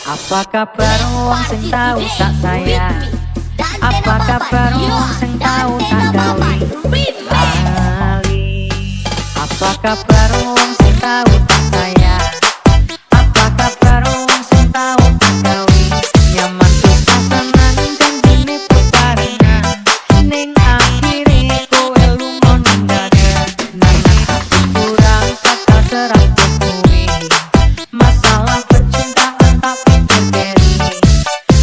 Apa kabar wong sing tau tak sayang? Apa kabar wong sing tau tak gawe lali? Apa kabar wong sing tau tak sayang? Apa kabar wong sing tau tak gawe nyaman susah senang janjine bebarengan ning akhire kowe lunga ninggalke nang aku kurang kata serap kuwi masalah percintaan tak pikir diri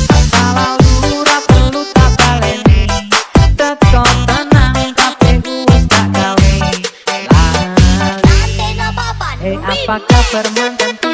masalah ora perlu tak baleni teko tenang kabeh wis tak gawe lali. Apa kabar mantanku?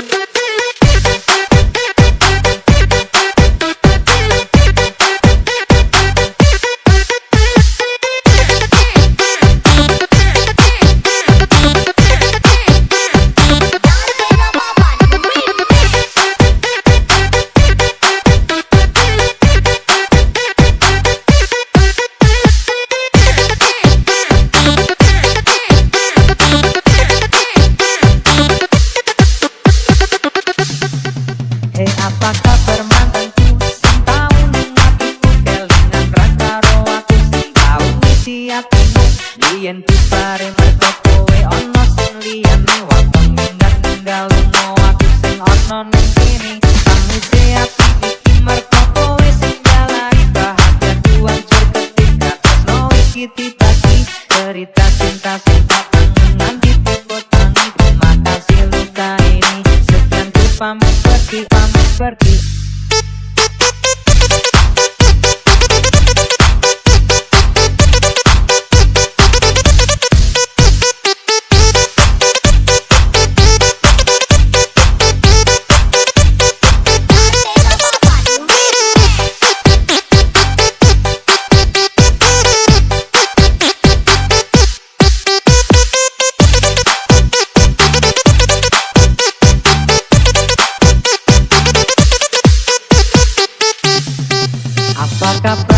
Apa kabar mantanku sing tau ning atiku kelingan ra karo aku sing tau ngisi atimu yen dipare mergo kowe ana sing liyane waktu ninggal lunga aku sing ana ning kene ngisi ati iki mergo kowe sing jalani bahagia hancur ketika tresno iki dibagi cerita cinta sing tak nganti dipotangi terima kasih luka ini sekian ku pamit pergi. Apa kabar?